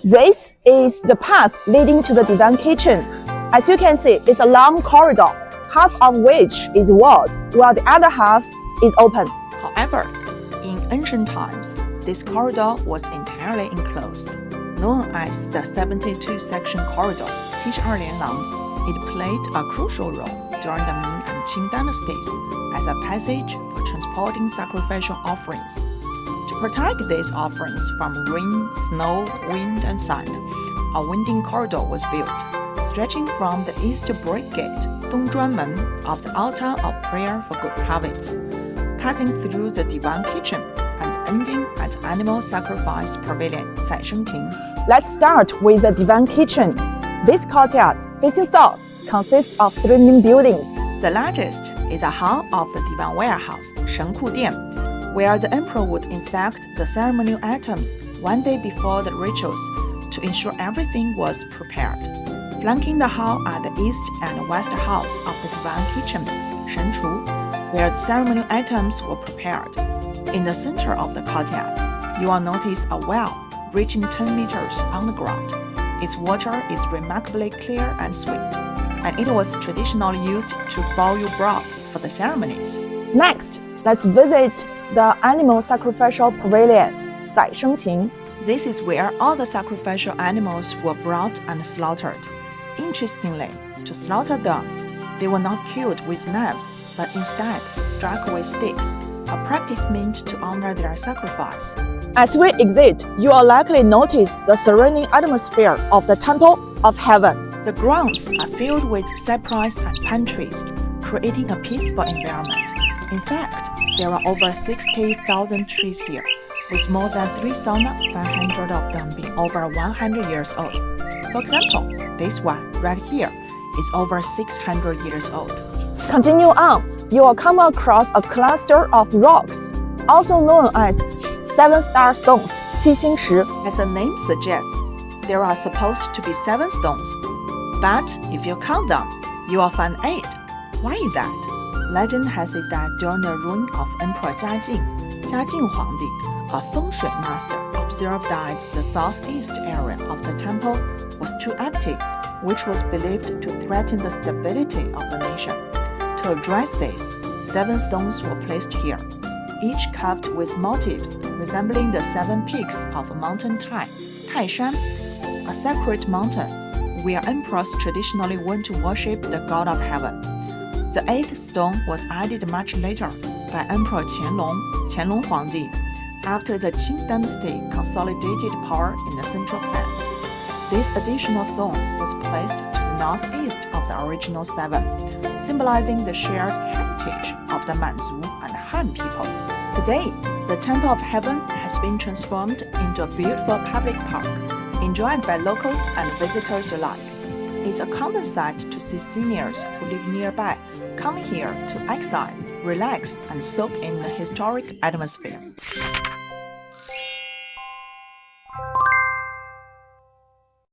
This is the path leading to the divan kitchen. As you can see, it's a long corridor, half of which is walled, while the other half is open. However, in ancient times, this corridor was entirely enclosed, known as the 72-section corridor, 72连廊. It played a crucial role during the Ming and Qing dynasties as a passage for transporting sacrificial offerings. To protect these offerings from rain, snow, wind, and sun, a winding corridor was built, stretching from the east brick gate, 东专门, of the altar of prayer for good harvests, passing through the divan kitchen and ending at animal sacrifice pavilion, 宰生亭. Let's start with the divan kitchen. This courtyard, facing south, consists of 3 main buildings. The largest is a hall of the divan warehouse, 神库殿, where the emperor would inspect the ceremonial items one day before the rituals to ensure everything was prepared. Flanking the hall are the east and west halls of the divan kitchen, 神厨, where the ceremonial items were prepared. In the center of the courtyard, you will notice a well reaching 10 meters on the ground. Its water is remarkably clear and sweet, and it was traditionally used to boil broth for the ceremonies. Next, let's visit the animal sacrificial pavilion, 宰生亭. This is where all the sacrificial animals were brought and slaughtered. Interestingly, to slaughter them, they were not killed with knives, but instead struck with sticks, a practice meant to honor their sacrifice. As we exit, you will likely notice the surrounding atmosphere of the Temple of Heaven. The grounds are filled with cypress and pine trees, creating a peaceful environment. In fact, there are over 60,000 trees here, with more than 3,500 of them being over 100 years old. For example, this one right here is over 600 years old. Continue on, you will come across a cluster of rocks, also known as 7-star stones, 七星石. As the name suggests, there are supposed to be 7 stones. But if you count them, you will find 8. Why is that? Legend has it that during the reign of Emperor Jiajing, Jiajing Huangdi, a feng shui master, observed that the southeast area of the temple was too empty, which was believed to threaten the stability of the nation. To address this, 7 stones were placed here, each carved with motifs resembling the 7 peaks of mountain Tai, Taishan, a sacred mountain where emperors traditionally went to worship the god of heaven. The 8th stone was added much later by Emperor Qianlong Huangdi, after the Qing dynasty consolidated power in the central plains. This additional stone was placed to the northeast of the original 7, symbolizing the shared heritage of the Manzu and Han peoples. Today, the Temple of Heaven has been transformed into a beautiful public park, enjoyed by locals and visitors alike. It's a common sight to see seniors who live nearby come here to exercise, relax, and soak in the historic atmosphere.